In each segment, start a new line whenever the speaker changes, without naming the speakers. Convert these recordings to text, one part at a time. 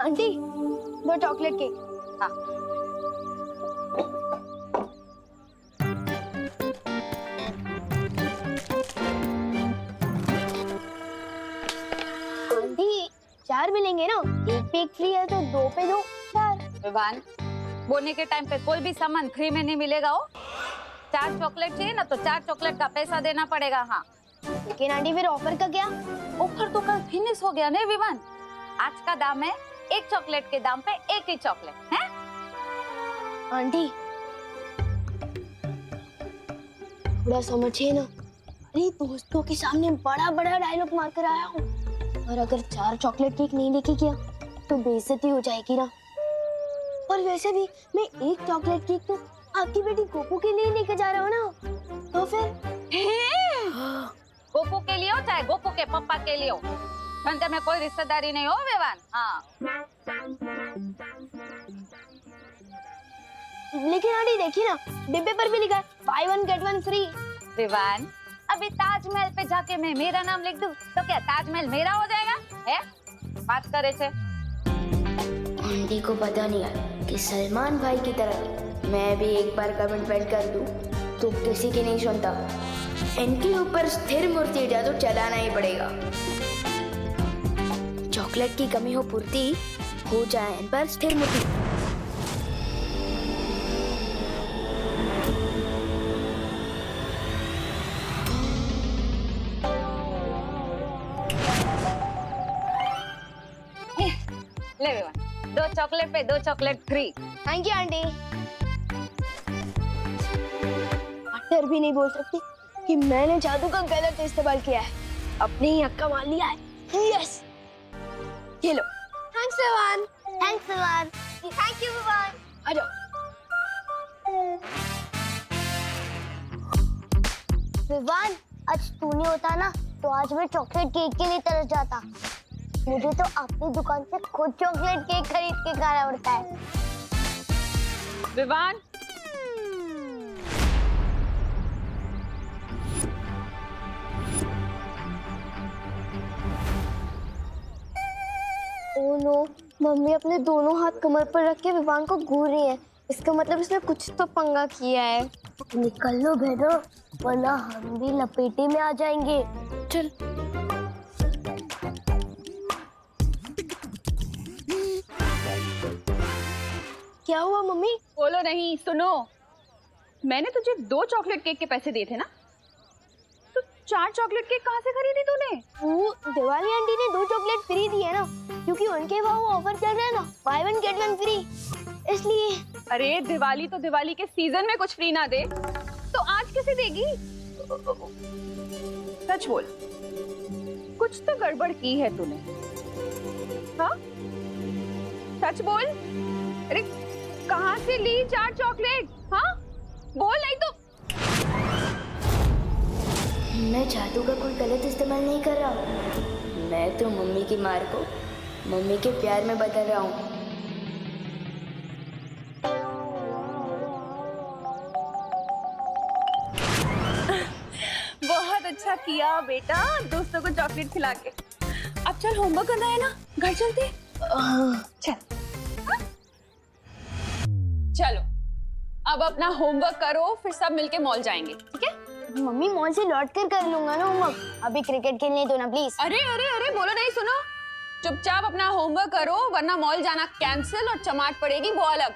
Aunty, दो chocolate cake.
हाँ।
Aunty, 4 मिलेंगे ना? एक पे एक फ्री है तो 2 पे 2 4।
विवान, बोने के टाइम पे कोई भी सामान फ्री में नहीं मिलेगा हो। 4 चॉकलेट चाहिए ना तो 4 चॉकलेट का पैसा देना पड़ेगा। हाँ,
लेकिन आंटी फिर ऑफर का क्या?
ऑफर तो कल फिनिश हो गया ना विवान। आज का दाम है एक चॉकलेट के दाम पे एक ही चॉकलेट है।
आंटी, थोड़ा समझिए ना। अरे दोस्तों के सामने बड़ा बड़ा डायलॉग मारकर आया हूँ, और अगर 4 चॉकलेट केक नहीं लेके गया तो बेइज्जती हो जाएगी ना। और वैसे भी मैं एक चॉकलेट केक तो आपकी बेटी गोपू के लिए लेके जा रहा हूँ ना, तो फिर
गोपू के लिए हो चाहे गोपू के पापा के लिए हो, धंधे में कोई रिश्तेदारी नहीं हो विवान। हाँ,
लेकिन आंटी देखिए ना, डिब्बे पर भी लिखा है बाय 1 गेट 1 फ्री।
विवान, अभी ताजमहल पे जाके मैं मेरा नाम लिख दूं तो क्या ताजमहल मेरा हो जाएगा? है बात करे थे।
आंटी को पता नहीं है कि सलमान भाई की तरह मैं भी एक बार कमिटमेंट कर दूं तो किसी की नहीं सुनता। इनके ऊपर स्थिर मूर्ति जादू चलाना ही पड़ेगा। चॉकलेट की कमी हो पूर्ति हो जाए इन पर स्थिर मूर्ति।
ले विवान, 2 चॉकलेट पे 2 chocolate free.
Thank you aunty. डर भी नहीं बोल सकती कि मैंने जादू का गलत इस्तेमाल किया है, अपने ही हक का मान लिया है। यस, ये लो। Thanks Vivaan. Thanks Vivaan. Thank you Vivaan. आ जाओ।
विवान, आज तू नहीं होता ना तो आज मैं चॉकलेट केक के लिए तरस जाता। मुझे तो अपनी दुकान से खुद चॉकलेट केक खरीद के खाना पड़ता है।
विवान,
ओह नो, मम्मी अपने दोनों हाथ कमर पर रख के विवान को घूर रही है। इसका मतलब इसने कुछ तो पंगा किया है।
निकल लो भेदो, वरना हम भी लपेटे में आ जाएंगे।
चल। क्या हुआ मम्मी?
बोलो नहीं, सुनो। मैंने तुझे 2 चॉकलेट केक के पैसे दिए थे ना, तो 4 चॉकलेट केक कहाँ से खरीदी तूने?
वो दिवाली आंटी ने 2 चॉकलेट फ्री दी है ना, क्योंकि उनके वहाँ वो ऑफर चल रहा है ना, बाय 1 गेट 1 फ्री, इसलिए।
अरे दिवाली तो दिवाली के सीजन में कुछ फ्री ना दे तो आज कैसे देगी? सच बोल, कुछ तो गड़बड़ की है तूने। हाँ, सच बोल। अरे कहाँ से ली 4 चॉकलेट? हाँ बोल, नहीं तो।
मैं जादू का कोई गलत इस्तेमाल नहीं कर रहा। मैं तो मम्मी की मार को मम्मी के प्यार में बदल रहा हूँ।
बहुत अच्छा किया बेटा, दोस्तों को चॉकलेट खिला के। अब चल, होमवर्क करना है ना, घर चलते। चल। हाँ? चलो, अब अपना होमवर्क करो, फिर सब मिलके मॉल जाएंगे, ठीक है?
मम्मी मॉल से लौट कर लूंगा ना होमवर्क, अभी क्रिकेट खेलने दो ना प्लीज।
अरे अरे अरे, बोलो नहीं, सुनो। चुपचाप अपना होमवर्क करो, वरना मॉल जाना कैंसिल और चमाट पड़ेगी वो अलग।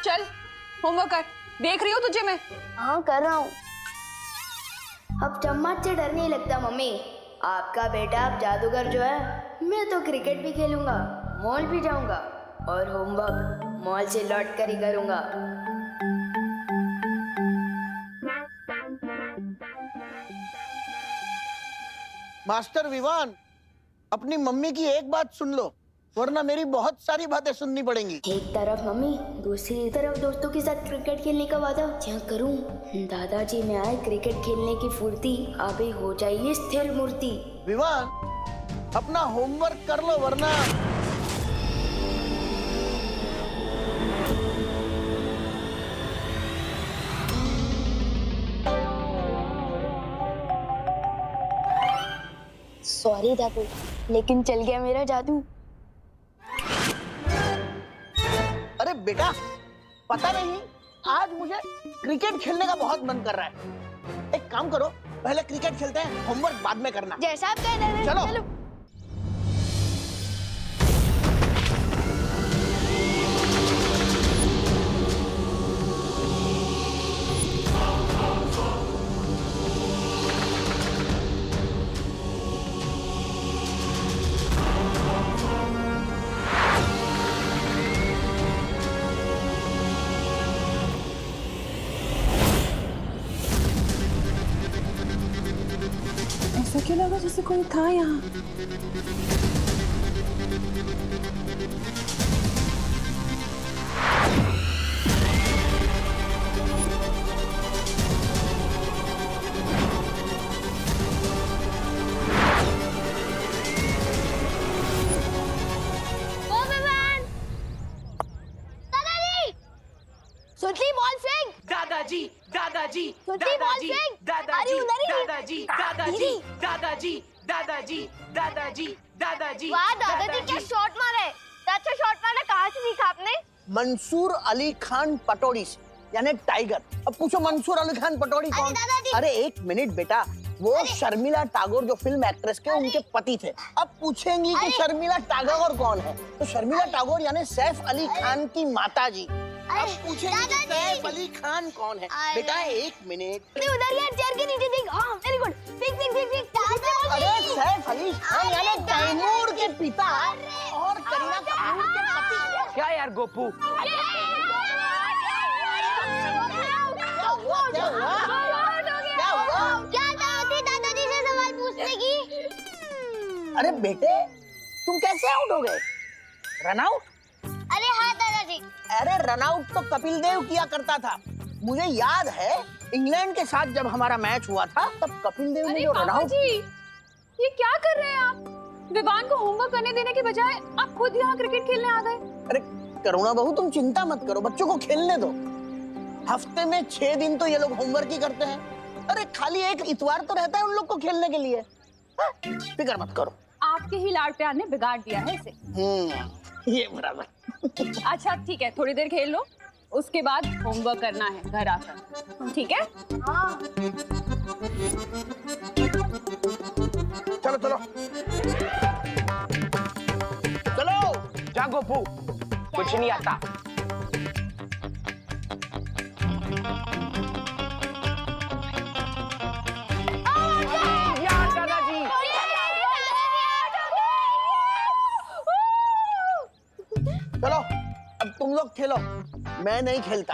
चल होमवर्क कर, देख रही हो तुझे मैं।
हाँ कर रहा हूँ।
अब चम्मच से डर नहीं लगता मम्मी। आपका बेटा अब जादूगर जो है, मैं तो क्रिकेट भी खेलूंगा, मॉल भी जाऊंगा और होमवर्क मॉल से लौट कर ही करूंगा।
मास्टर विवान, अपनी मम्मी की एक बात सुन लो, वरना मेरी बहुत सारी बातें सुननी पड़ेंगी।
एक तरफ मम्मी, दूसरी तरफ दोस्तों के साथ क्रिकेट खेलने का वादा क्या करूं? दादाजी में आए क्रिकेट खेलने की फुर्ती, अभी हो जाइए स्थिर मूर्ति।
विवान, अपना होमवर्क कर लो वरना।
सॉरी दादू, लेकिन चल गया मेरा जादू।
अरे बेटा, पता नहीं आज मुझे क्रिकेट खेलने का बहुत मन कर रहा है। एक काम करो, पहले क्रिकेट खेलते हैं, होमवर्क बाद में करना।
जैसा आप कह रहे हैं।
चलो।
ऐसा क्यों लगा जैसे कोई था यहाँ?
ओ विवान! दादाजी! सुतली बॉल फेंक!
दादाजी दादाजी
सुतली बॉल
दादाजी
फेंक!
दादाजी
अरे उधर ही!
दादाजी दादाजी दादाजी दादाजी दादाजी दादाजी
वाह दादाजी क्या शॉट मारे! अच्छा शॉट मारा कहाँ से सीखा आपने?
मंसूर अली खान पटौड़ी से, यानी टाइगर। अब पूछो मंसूर अली खान पटौड़ी कौन?
दादाजी!
अरे एक मिनट बेटा, वो शर्मिला टैगोर जो फिल्म एक्ट्रेस के उनके पति थे। अब पूछेंगी कि शर्मिला टैगोर कौन है, तो शर्मिला टैगोर यानी सैफ अली खान की माता जी। अब पूछेंगी कि सैफ अली खान कौन है। बेटा एक मिनट,
उधर यार चेयर के नीचे देख। हाँ वेरी गुड। फेंक फेंक फेंक फेंक।
अरे सैफ अली खान यानी तैमूर के पिता और करीना कपूर के पति।
क्या यार गोपू,
क्या हुआ? क्या हुआ?
क्या जरूरत थी दादाजी से सवाल पूछने की?
अरे बेटे, तुम कैसे आउट हो गए? Run out?
अरे हाँ दादाजी।
अरे रन आउट तो कपिल देव किया करता था। मुझे याद है इंग्लैंड के साथ जब हमारा मैच हुआ था तब कपिल देव ने जो रन आउट।
जी, ये क्या कर रहे हैं आप? विवान को होमवर्क करने देने के बजाय आप खुद यहाँ क्रिकेट खेलने आ गए।
अरे करुणा बहू, तुम चिंता मत करो, बच्चों को खेलने दो। हफ्ते में 6 दिन तो ये लोग होमवर्क ही करते हैं। अरे खाली एक इतवार तो रहता है उन लोग को खेलने के लिए। फिक्र मत करो।
आपके ही लाड प्यार ने बिगाड़ दिया है इसे।
ये बराबर।
अच्छा ठीक है, थोड़ी देर खेल लो, उसके बाद होमवर्क करना है घर आकर, ठीक है?
हाँ।
चलो चलो चलो।
जा गोपू, कुछ नहीं आता। यार दादाजी,
चलो अब तुम लोग खेलो, मैं नहीं खेलता।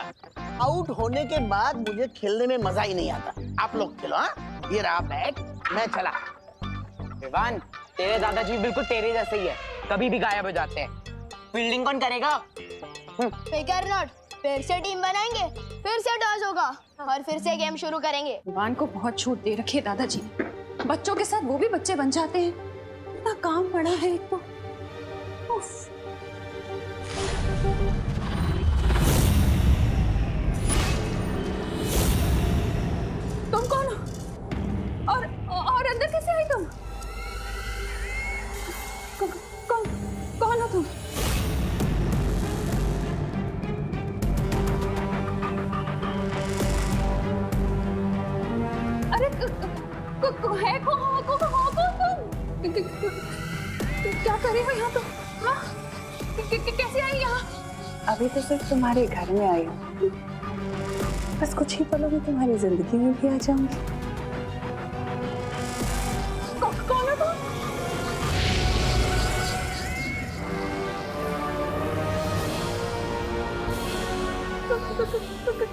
आउट होने के बाद मुझे खेलने में मजा ही नहीं आता। आप लोग खेलो। हाँ, ये रहा बैट, मैं चला।
विवान, तेरे दादाजी बिल्कुल तेरे जैसे ही है, कभी भी गायब हो जाते हैं। फील्डिंग कौन करेगा?
फिकर नॉट, फिर से टीम बनाएंगे, फिर से टॉस होगा और फिर से गेम शुरू करेंगे।
विवान को बहुत छूट दे रखी है दादाजी। बच्चों के साथ वो भी बच्चे बन जाते हैं। इतना काम पड़ा है एक तो। उफ। तुम कौन हो? और अंदर कैसे आई तुम? कौन हो तुम? अरे है कौन तुम? क्या करे हो यहाँ तुम? हाँ? कैसे आई यहाँ?
अभी तो सिर्फ तुम्हारे घर में आई हूँ, बस कुछ ही पलों में तुम्हारी जिंदगी में भी आ जाऊंगी।
कौन है तुम?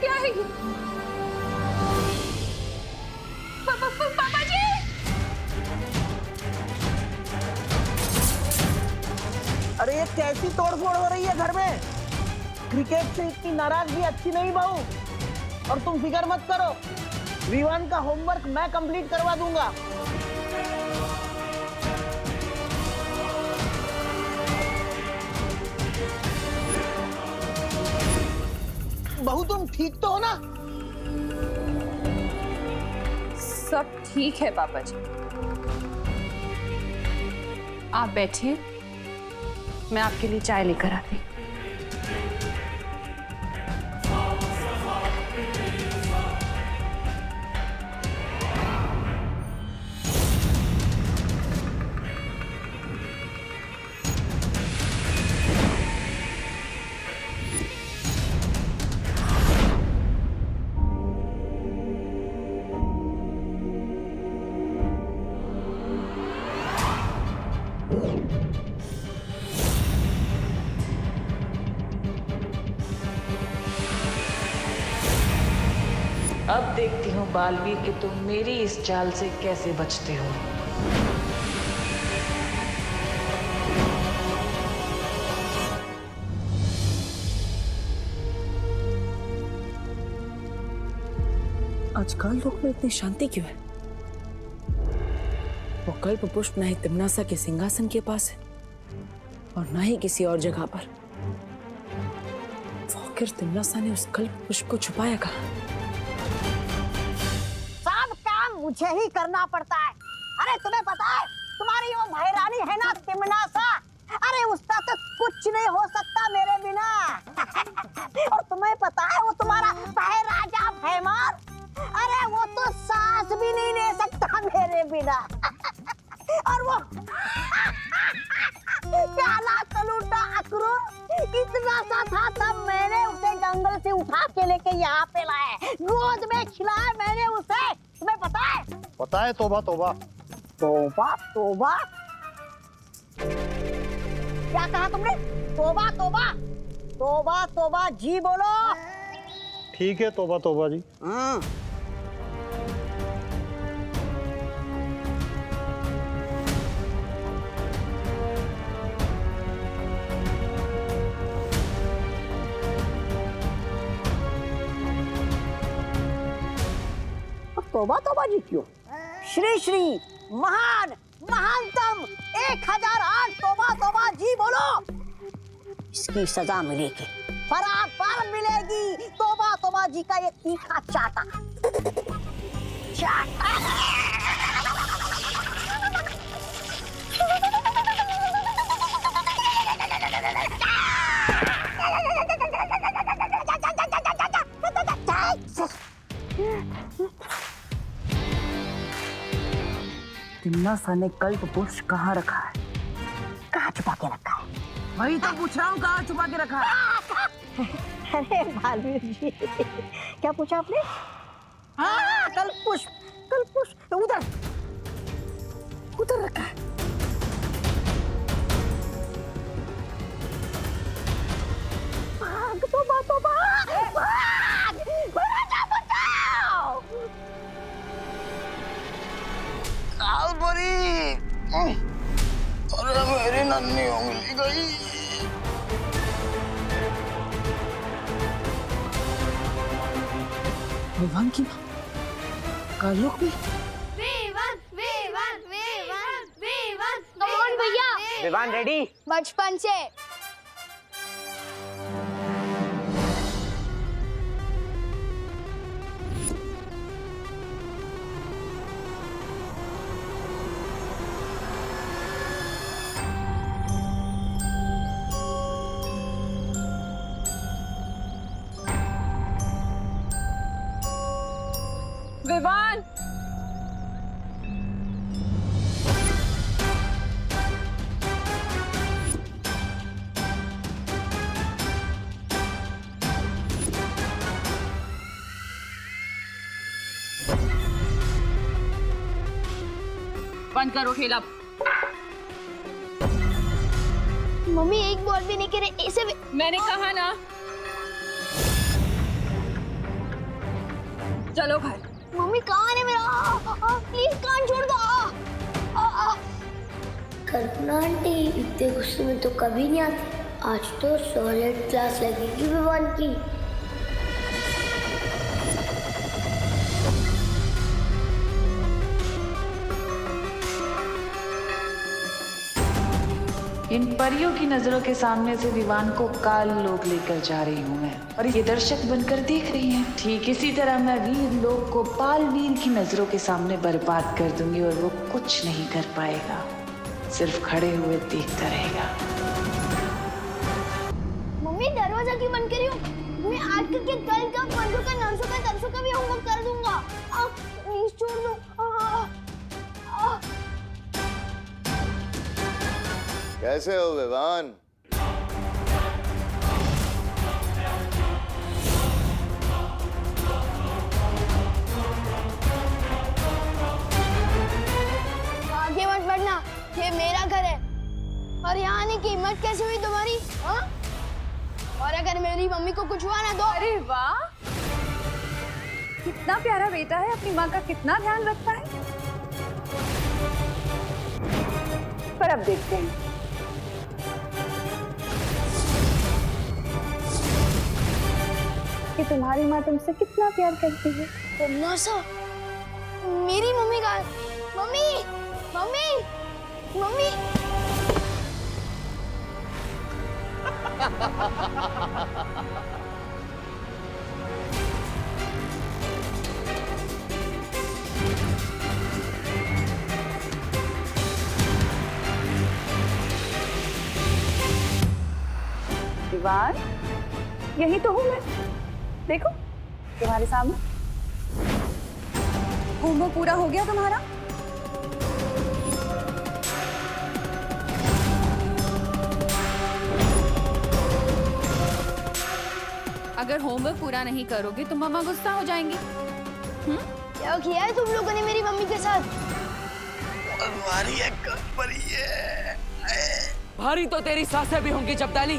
क्या है ये? पापा जी!
अरे ये कैसी तोड़फोड़ हो रही है घर में? क्रिकेट से इतनी नाराजगी अच्छी नहीं बहू। और तुम फिक्र मत करो, विवान का होमवर्क मैं कंप्लीट करवा दूंगा। बहू तुम ठीक तो हो ना?
सब ठीक है पापा जी, आप बैठिए, मैं आपके लिए चाय लेकर आती हूँ।
अब देखती हूँ बालवीर कि तुम मेरी इस चाल से कैसे बचते हो।
आजकल लोग में इतनी शांति क्यों है? वो कल्प पुष्प ना ही तिम्नासा के सिंहासन के पास है और ना ही किसी और जगह पर। आखिर तिम्नासा ने उस कल्प पुष्प को छुपाया कहाँ?
सब काम मुझे ही करना पड़ता है। अरे तुम्हें पता है तुम्हारी वो भाईरानी है ना तिम्नासा, अरे उसका तो कुछ नहीं हो सकता मेरे बिना। और तुम्हें पता है वो तुम्हारा राजा भैमार, अरे वो तो सांस भी नहीं ले सकता मेरे बिना। और वो काला कलूटा अक्रूर इतना सा था तब मैंने उसे जंगल से उठा के लेके यहाँ पे लाया, गोद में खिलाया मैंने उसे। तुम्हें पता है?
पता है। तौबा तौबा
तौबा तौबा क्या कहा तुमने? तौबा तौबा तौबा तौबा जी बोलो।
ठीक है, तौबा तौबा जी।
तौबा तौबा जी क्यों? श्री श्री महान महानतम 1008 तौबा तौबा जी बोलो। इसकी सजा मिलेगी, बराबर मिलेगी। तौबा तौबा जी का ये तीखा चाटा चाटा।
तिम्नासा ने कल्प पुष्प कहाँ रखा है?
कहाँ छुपा के रखा है?
वही तो पूछ रहा हूँ, कहाँ छुपा के रखा है?
अरे बालवीर जी, क्या पूछा आपने? हाँ, कल्प पुष्प उधर उधर रखा है। भाग तौबा तौबा, भाग, बचाओ बचाओ।
कालबरी, अरे मेरी नन्ही उंगली गई।
विवान की माँ, कालोक में।
कौन भैया?
विवान रेडी?
बचपन से।
विवान, बंद करो खेल अब।
मम्मी एक बॉल भी नहीं करे ऐसे भी।
मैंने कहा ना, चलो घर।
मम्मी कहाँ है मेरा? प्लीज कान छोड़ दो।
कल्पना आंटी इतने गुस्से में तो कभी नहीं आती। आज तो सॉलिड क्लास लगेगी विवान की।
इन परियों की नजरों के सामने से विवान को काल लोक लेकर जा रही हूँ मैं, और ये दर्शक बनकर देख रही हैं। ठीक इसी तरह मैं वीर लोक को पाल वीर की नजरों के सामने बर्बाद कर दूंगी और वो कुछ नहीं कर पाएगा, सिर्फ खड़े हुए देखता रहेगा।
मम्मी दरवाजा क्यों बंद करी हो? मैं आज के कल का परसों का नरसों का तरसों का भी होमवर्क कर दूंगा। प्लीज छोड़ दो।
कैसे हो विवान?
आगे मत बढ़ना, ये मेरा घर है। और यहाँ आने की हिम्मत कैसे हुई तुम्हारी? हाँ? और अगर मेरी मम्मी को कुछ हुआ ना तो?
अरे वाह, कितना प्यारा बेटा है, अपनी माँ का कितना ध्यान रखता है। पर अब देखते हैं। कि तुम्हारी माँ तुमसे कितना प्यार करती है।
तमन्ना, मेरी मम्मी का मम्मी मम्मी मम्मी
विवान, यही तो हूँ मैं। देखो तुम्हारे सामने। होमवर्क पूरा हो गया तुम्हारा?
अगर होमवर्क पूरा नहीं करोगे तो मम्मा गुस्सा हो जाएंगी।
क्या किया है तुम लोगों ने मेरी मम्मी के साथ?
भारी है, कम है।
भारी तो तेरी सासें भी होंगी जब्दाली।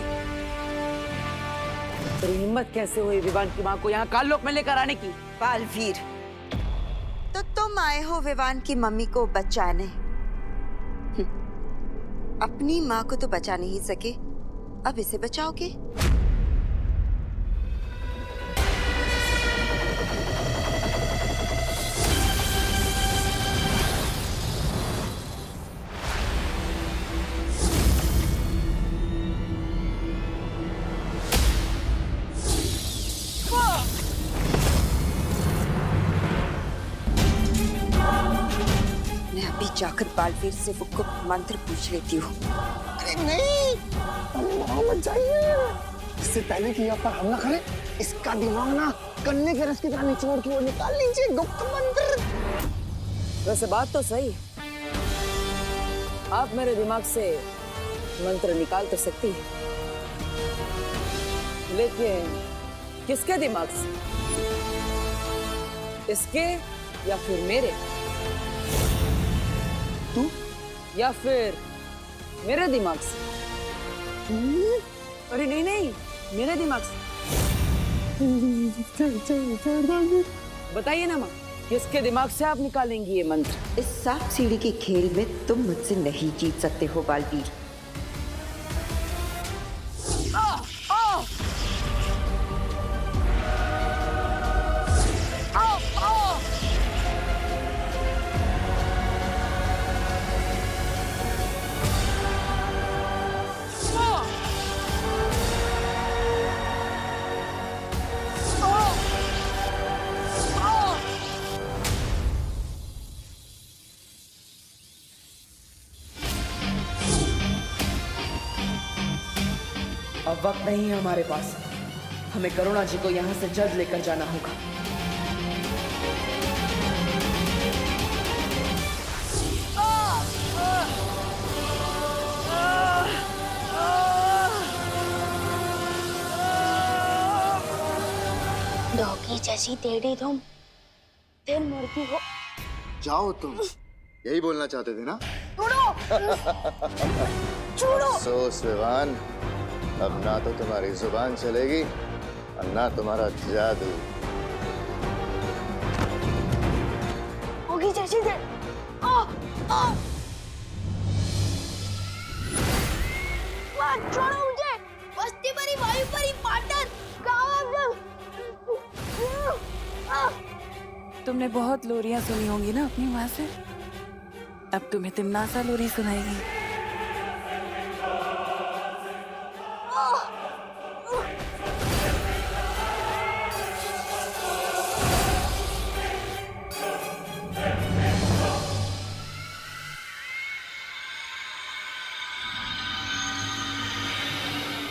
तेरी हिम्मत कैसे हुई विवान की माँ को यहाँ काल लोक में लेकर आने की?
बालवीर, तो तुम आए हो विवान की मम्मी को बचाने। अपनी माँ को तो बचा नहीं सके, अब इसे बचाओगे? जाकर बालवीर से वो गुप्त मंत्र पूछ लेती हूँ।
अरे नहीं, मत जाइए। इससे पहले कि आप पर हमला करे, इसका दिमाग ना गन्ने के रस की तरह निचोड़ के वो निकाल लीजिए गुप्त मंत्र।
वैसे बात तो सही, आप मेरे दिमाग से मंत्र निकाल तो सकती है, लेकिन किसके दिमाग से? इसके या फिर मेरे? तू या फिर मेरे दिमाग से? अरे नहीं नहीं, मेरे दिमाग से। बताइए ना माँ, किसके दिमाग से आप निकालेंगी ये मंत्र?
इस सांप सीढ़ी के खेल में तुम मुझसे नहीं जीत सकते हो बालवीर।
अब वक्त नहीं है हमारे पास, हमें करुणा जी को यहाँ से जल्द लेकर जाना होगा।
डॉगी जैसी टेढ़ी तुम फिर मुर्गी हो।
जाओ तुम, यही बोलना चाहते थे ना?
छोड़ो।
अफसोस विवान, अब ना तो तुम्हारी जुबान चलेगी और ना तुम्हारा जादू।
होगी जैसी दे। छोड़ो मुझे। बस्ती परी, वायु परी, पाटन, कहाँ
तुमने बहुत लोरियां सुनी होंगी ना अपनी माँ से, अब तुम्हें तिमनासा लोरी सुनाएगी।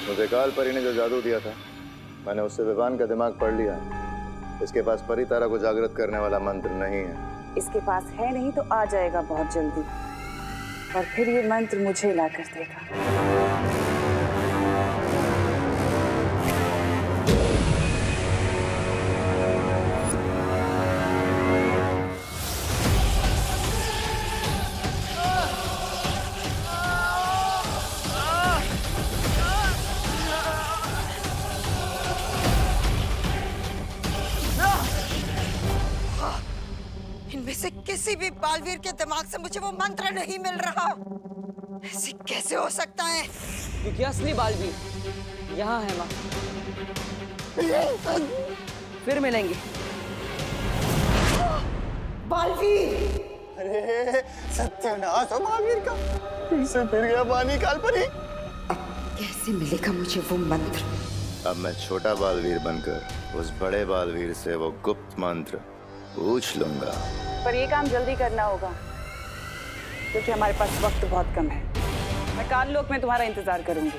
मुझे काल परी ने जो जादू दिया था, मैंने उससे विवान का दिमाग पढ़ लिया। इसके पास परी तारा को जागृत करने वाला मंत्र नहीं है।
इसके पास है नहीं तो आ जाएगा बहुत जल्दी, और फिर ये मंत्र मुझे ला कर देगा।
किसी भी बालवीर के दिमाग से मुझे वो मंत्र नहीं मिल रहा। ऐसे कैसे हो सकता है?
क्योंकि असली बालवीर यहाँ है माँ। फिर मिलेंगे।
बालवीर!
अरे सत्यानाश हो बालवीर का, इससे फिर गया पानी कालपरी।
कैसे मिलेगा मुझे वो मंत्र?
अब मैं छोटा बालवीर बनकर उस बड़े बालवीर से वो गुप्त मंत्र पूछ लूंगा।
पर ये काम जल्दी करना होगा क्योंकि हमारे पास वक्त बहुत कम है। मैं काल लोक में तुम्हारा इंतजार करूंगी।